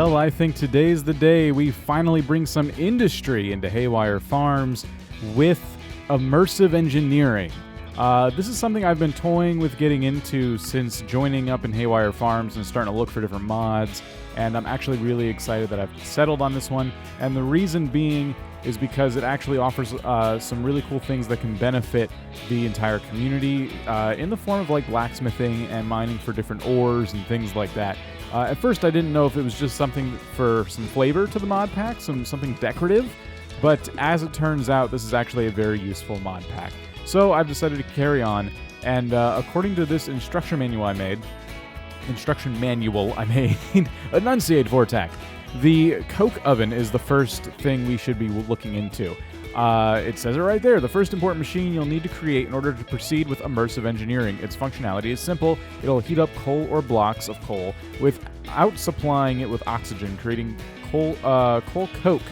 Well, I think today's the day we finally bring some industry into Haywire Farms with immersive engineering. This is something I've been toying with getting into since joining up in Haywire Farms and starting to look for different mods, and I'm actually really excited that I've settled on this one, and the reason being is because it actually offers some really cool things that can benefit the entire community in the form of like blacksmithing and mining for different ores and things like that. At first I didn't know if it was just something for some flavor to the mod pack, something decorative, but as it turns out this is actually a very useful mod pack. So I've decided to carry on, and according to this instruction manual I made, enunciate Vortac. The coke oven is the first thing we should be looking into. It says it right there. The first important machine you'll need to create in order to proceed with immersive engineering. Its functionality is simple. It'll heat up coal or blocks of coal without supplying it with oxygen, creating coal coke,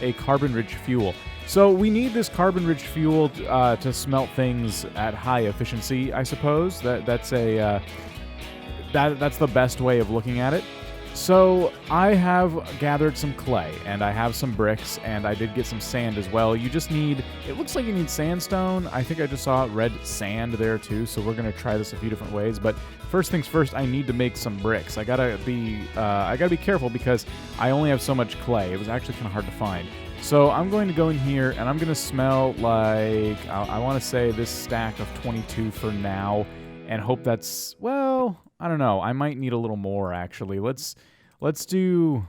a carbon-rich fuel. So we need this carbon-rich fuel to smelt things at high efficiency, I suppose. That's the best way of looking at it. So I have gathered some clay, and I have some bricks, and I did get some sand as well. You just need, it looks like you need sandstone. I think I just saw red sand there too, so we're going to try this a few different ways. But first things first, I need to make some bricks. I gotta be careful because I only have so much clay. It was actually kind of hard to find. So I'm going to go in here, and I'm going to smelt like, I want to say this stack of 22 for now, and hope that's, well, I don't know. I might need a little more, actually. Let's do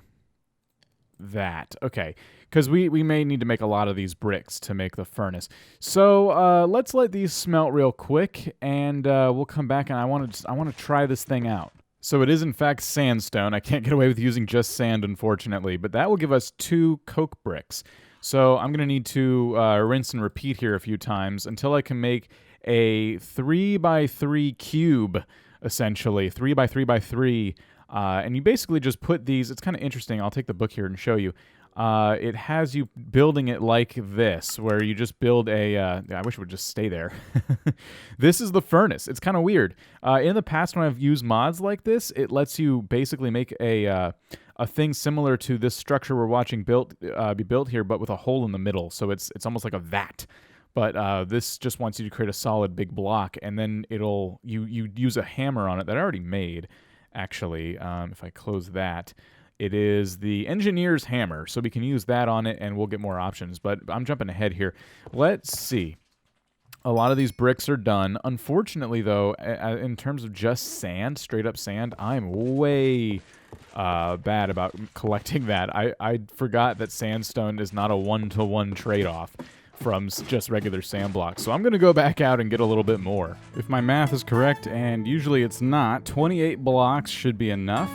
that. Okay, because we may need to make a lot of these bricks to make the furnace. So let's let these smelt real quick, and we'll come back, and I want to try this thing out. So it is, in fact, sandstone. I can't get away with using just sand, unfortunately, but that will give us 2 coke bricks. So I'm going to need to rinse and repeat here a few times until I can make a 3x3 cube, essentially, 3x3x3, and you basically just put these. It's kind of interesting. I'll take the book here and show you. It has you building it like this, where you just build a, I wish it would just stay there. This is the furnace. It's kind of weird. In the past, when I've used mods like this, it lets you basically make a thing similar to this structure we're watching be built here, but with a hole in the middle. So it's almost like a vat. But this just wants you to create a solid big block, and then you use a hammer on it that I already made, actually. If I close that, it is the engineer's hammer, so we can use that on it, and we'll get more options. But I'm jumping ahead here. Let's see. A lot of these bricks are done. Unfortunately, though, in terms of just sand, straight up sand, I'm way bad about collecting that. I forgot that sandstone is not a one-to-one trade-off from just regular sand blocks. So I'm going to go back out and get a little bit more. If my math is correct, and usually it's not, 28 blocks should be enough.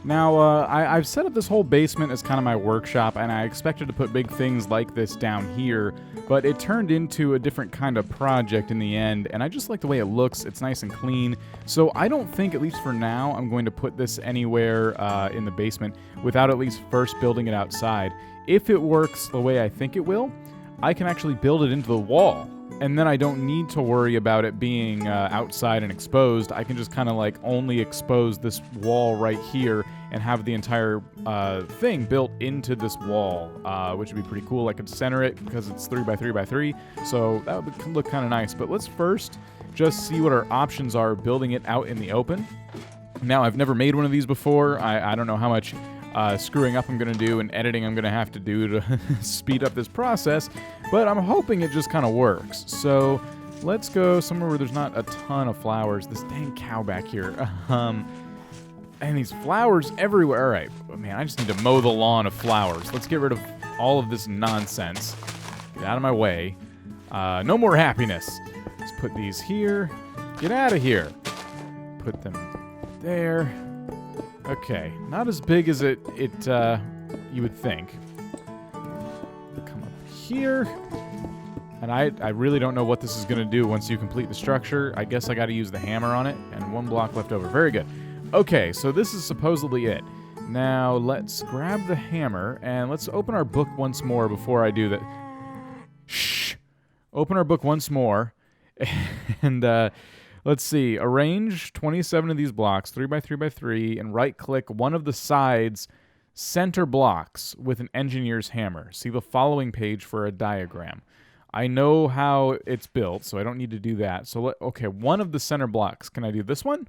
Now, I've set up this whole basement as kind of my workshop, and I expected to put big things like this down here, but it turned into a different kind of project in the end, and I just like the way it looks. It's nice and clean. So I don't think, at least for now, I'm going to put this anywhere in the basement without at least first building it outside. If it works the way I think it will, I can actually build it into the wall, and then I don't need to worry about it being outside and exposed. I can just kind of like only expose this wall right here and have the entire thing built into this wall, which would be pretty cool. I could center it because it's 3x3x3, so that would look kind of nice. But let's first just see what our options are building it out in the open. Now, I've never made one of these before. I don't know how much screwing up I'm going to do and editing I'm going to have to do to speed up this process, but I'm hoping it just kind of works. So let's go somewhere where there's not a ton of flowers. This dang cow back here. And these flowers everywhere. All right, man, I just need to mow the lawn of flowers. Let's get rid of all of this nonsense. Get out of my way. No more happiness. Let's put these here. Get out of here. Put them there. Okay, not as big as it you would think. Come up here. And I really don't know what this is going to do once you complete the structure. I guess I got to use the hammer on it, and 1 block left over. Very good. Okay, so this is supposedly it. Now, let's grab the hammer, and let's open our book once more before I do that. Shh! Open our book once more, and let's see. Arrange 27 of these blocks, 3x3x3, and right-click one of the sides Center blocks with an engineer's hammer. See the following page for a diagram. I know how it's built, so I don't need to do that. So, okay, one of the center blocks. Can I do this one?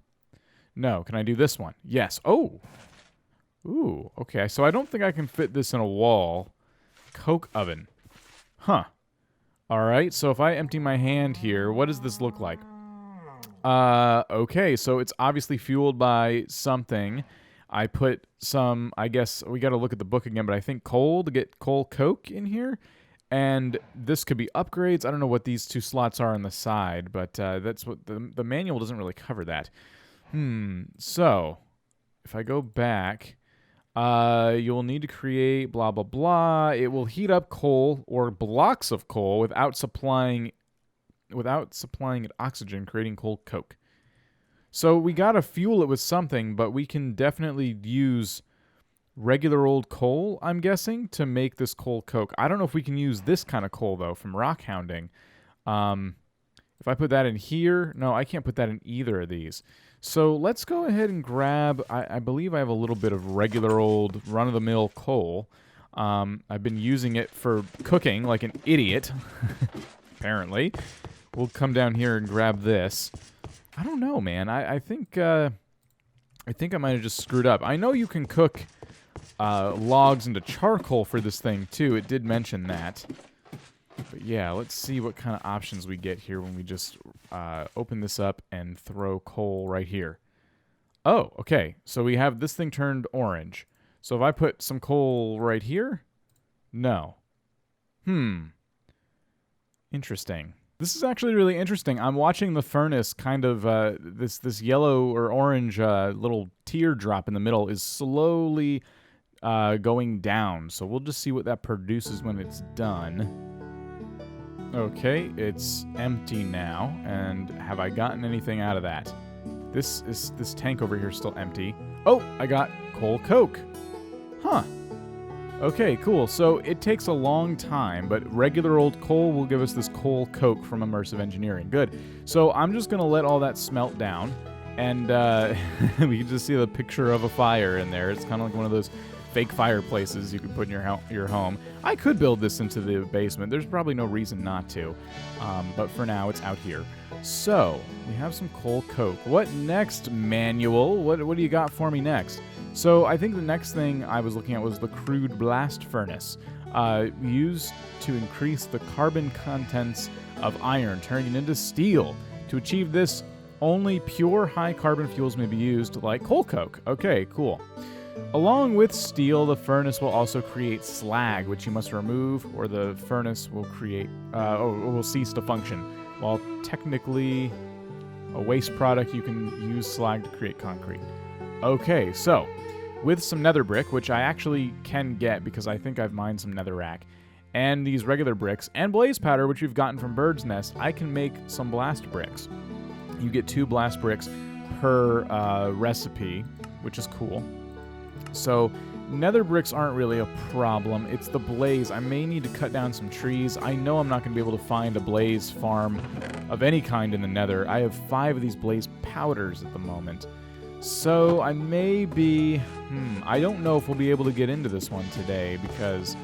No. Can I do this one? Yes. Oh. Ooh, okay. So I don't think I can fit this in a wall. Coke oven. Huh. All right, so if I empty my hand here, what does this look like? Okay, so it's obviously fueled by something. I put some, I guess, we got to look at the book again, but I think coal to get coal coke in here. And this could be upgrades. I don't know what these two slots are on the side, but that's what the manual doesn't really cover that. So if I go back, you'll need to create blah, blah, blah. It will heat up coal or blocks of coal without supplying it oxygen, creating coal coke. So we got to fuel it with something, but we can definitely use regular old coal, I'm guessing, to make this coal coke. I don't know if we can use this kind of coal, though, from rock hounding. If I put that in here, no, I can't put that in either of these. So let's go ahead and grab, I believe I have a little bit of regular old run-of-the-mill coal. I've been using it for cooking like an idiot, apparently. We'll come down here and grab this. I don't know, man. I think I might have just screwed up. I know you can cook logs into charcoal for this thing, too. It did mention that. But yeah, let's see what kind of options we get here when we just open this up and throw coal right here. Oh, okay. So we have this thing turned orange. So if I put some coal right here? No. Interesting. This is actually really interesting. I'm watching the furnace kind of, this yellow or orange little teardrop in the middle is slowly going down. So we'll just see what that produces when it's done. Okay, it's empty now. And have I gotten anything out of that? This tank over here is still empty. Oh, I got coal coke. Huh. Okay, cool. So it takes a long time, but regular old coal will give us this coal coke from Immersive Engineering. Good. So I'm just going to let all that smelt down, and we can just see the picture of a fire in there. It's kind of like one of those fake fireplaces you can put in your home. I could build this into the basement. There's probably no reason not to, but for now it's out here. So we have some coal coke. What next, manual? What do you got for me next? So I think the next thing I was looking at was the crude blast furnace, used to increase the carbon contents of iron, turning it into steel. To achieve this, only pure high carbon fuels may be used, like coal coke. Okay, cool. Along with steel, the furnace will also create slag, which you must remove, or the furnace will will cease to function. While technically a waste product, you can use slag to create concrete. Okay, so with some nether brick, which I actually can get because I think I've mined some netherrack, and these regular bricks, and blaze powder, which we've gotten from Bird's Nest, I can make some blast bricks. You get 2 blast bricks per recipe, which is cool. So nether bricks aren't really a problem. It's the blaze. I may need to cut down some trees. I know I'm not going to be able to find a blaze farm of any kind in the nether. I have 5 of these blaze powders at the moment. So I may be... I don't know if we'll be able to get into this one today because,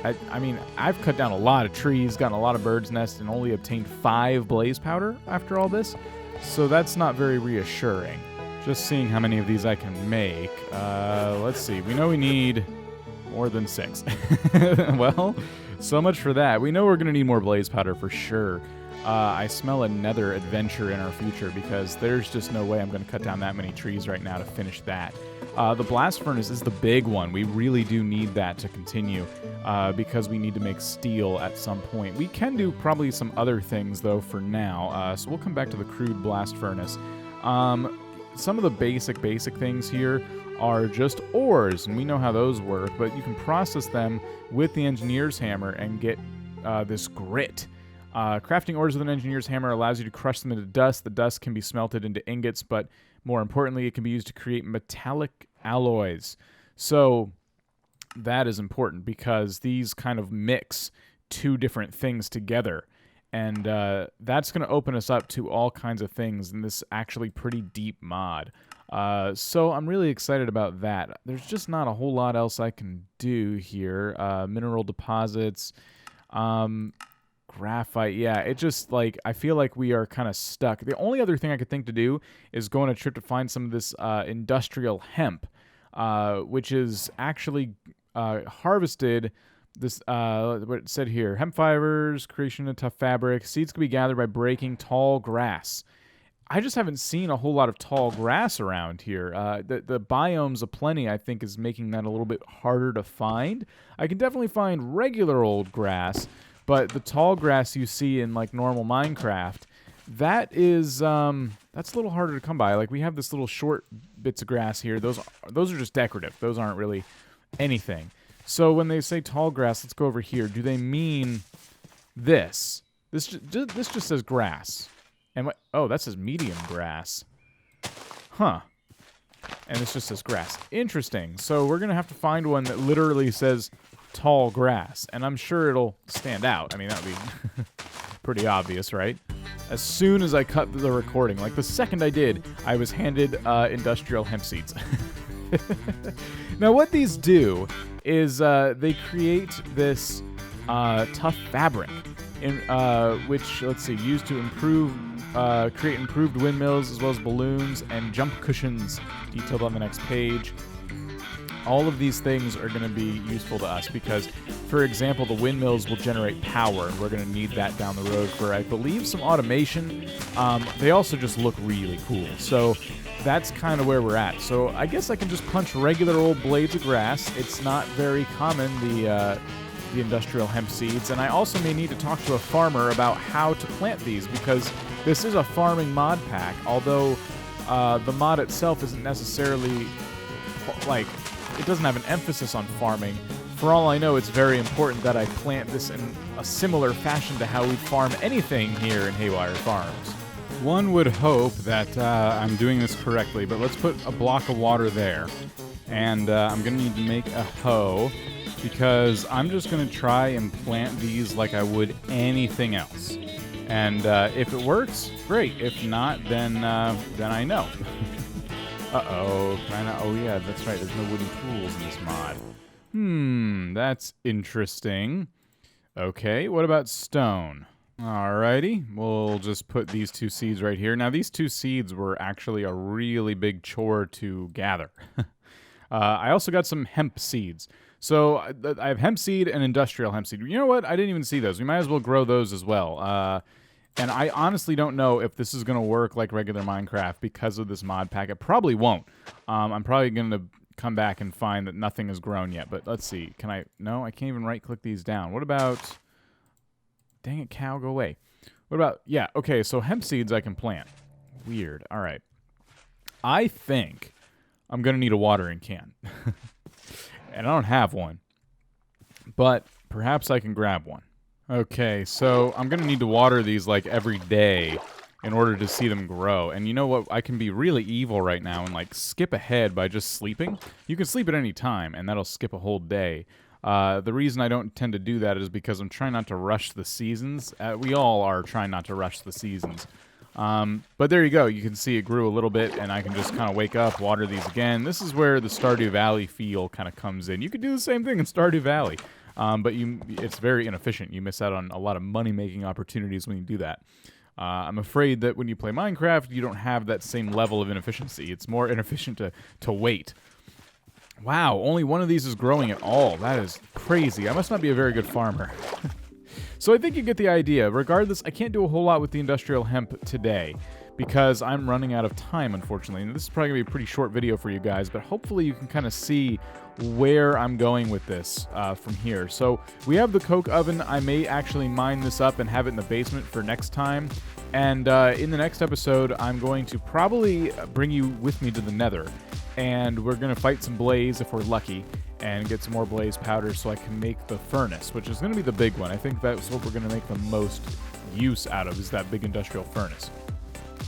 I mean, I've cut down a lot of trees, gotten a lot of bird's nests, and only obtained 5 blaze powder after all this. So that's not very reassuring. Just seeing how many of these I can make. Let's see. We know we need more than 6. Well, so much for that. We know we're going to need more blaze powder for sure. I smell another adventure in our future because there's just no way I'm going to cut down that many trees right now to finish that. The blast furnace is the big one. We really do need that to continue because we need to make steel at some point. We can do probably some other things, though, for now. So we'll come back to the crude blast furnace. Some of the basic things here are just ores, and we know how those work, but you can process them with the engineer's hammer and get this grit. Crafting ores with an engineer's hammer allows you to crush them into dust. The dust can be smelted into ingots, but more importantly, it can be used to create metallic alloys. So that is important because these kind of mix 2 different things together. And that's going to open us up to all kinds of things in this actually pretty deep mod. So I'm really excited about that. There's just not a whole lot else I can do here. Mineral deposits, graphite. Yeah, it just, like, I feel like we are kind of stuck. The only other thing I could think to do is go on a trip to find some of this industrial hemp, which is actually harvested. This, what it said here, hemp fibers, creation of tough fabric, seeds can be gathered by breaking tall grass. I just haven't seen a whole lot of tall grass around here. The biomes aplenty, I think, is making that a little bit harder to find. I can definitely find regular old grass, but the tall grass you see in, like, normal Minecraft, that is, that's a little harder to come by. Like, we have this little short bits of grass here. Those are just decorative. Those aren't really anything. So when they say tall grass, let's go over here. Do they mean this? This just says grass. And what? Oh, that says medium grass. Huh. And this just says grass. Interesting. So we're going to have to find one that literally says tall grass. And I'm sure it'll stand out. I mean, that would be pretty obvious, right? As soon as I cut the recording, like the second I did, I was handed industrial hemp seeds. Now, what these do is they create this tough fabric, which, let's see, used to create improved windmills as well as balloons and jump cushions, detailed on the next page. All of these things are going to be useful to us because, for example, the windmills will generate power, and we're going to need that down the road for, I believe, some automation. They also just look really cool. So that's kind of where we're at. So I guess I can just punch regular old blades of grass. It's not very common, the industrial hemp seeds. And I also may need to talk to a farmer about how to plant these, because this is a farming mod pack, although the mod itself isn't necessarily, like, it doesn't have an emphasis on farming. For all I know, it's very important that I plant this in a similar fashion to how we farm anything here in Haywire Farms. One would hope that I'm doing this correctly, but let's put a block of water there. And I'm going to need to make a hoe, because I'm just going to try and plant these like I would anything else. And if it works, great. If not, then I know. Uh-oh. Oh, yeah, that's right. There's no wooden tools in this mod. That's interesting. Okay, what about stone? Alrighty, we'll just put these two seeds right here. Now, these two seeds were actually a really big chore to gather. I also got some hemp seeds. So I have hemp seed and industrial hemp seed. You know what? I didn't even see those. We might as well grow those as well. And I honestly don't know if this is going to work like regular Minecraft because of this mod pack. It probably won't. I'm probably going to come back and find that nothing has grown yet. But let's see. Can I? No, I can't even right-click these down. What about... Dang it, cow, go away. What about... Yeah, okay, so hemp seeds I can plant. Weird. All right. I think I'm going to need a watering can. And I don't have one. But perhaps I can grab one. Okay, so I'm going to need to water these like every day in order to see them grow. And you know what? I can be really evil right now and like skip ahead by just sleeping. You can sleep at any time, and that'll skip a whole day. The reason I don't tend to do that is because I'm trying not to rush the seasons. We all are trying not to rush the seasons. But there you go. You can see it grew a little bit, and I can just kind of wake up, water these again. This is where the Stardew Valley feel kind of comes in. You could do the same thing in Stardew Valley, but it's very inefficient. You miss out on a lot of money-making opportunities when you do that. I'm afraid that when you play Minecraft, you don't have that same level of inefficiency. It's more inefficient to wait. Wow, only one of these is growing at all. That is crazy. I must not be a very good farmer. So I think you get the idea. Regardless, I can't do a whole lot with the industrial hemp today because I'm running out of time, unfortunately. And this is probably going to be a pretty short video for you guys, but hopefully you can kind of see where I'm going with this from here. So we have the coke oven. I may actually mine this up and have it in the basement for next time. And in the next episode, I'm going to probably bring you with me to the Nether. And we're going to fight some blaze if we're lucky and get some more blaze powder so I can make the furnace, which is going to be the big one. I think that's what we're going to make the most use out of, is that big industrial furnace.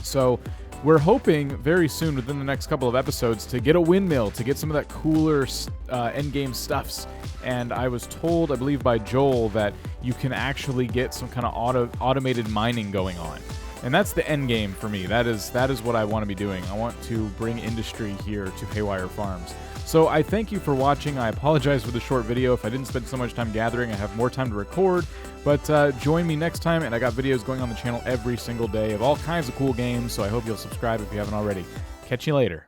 So we're hoping very soon, within the next couple of episodes, to get a windmill, to get some of that cooler endgame stuffs. And I was told, I believe by Joel, that you can actually get some kind of automated mining going on. And that's the end game for me. That is what I want to be doing. I want to bring industry here to Haywire Farms. So I thank you for watching. I apologize for the short video. If I didn't spend so much time gathering, I have more time to record. But join me next time, and I got videos going on the channel every single day of all kinds of cool games, so I hope you'll subscribe if you haven't already. Catch you later.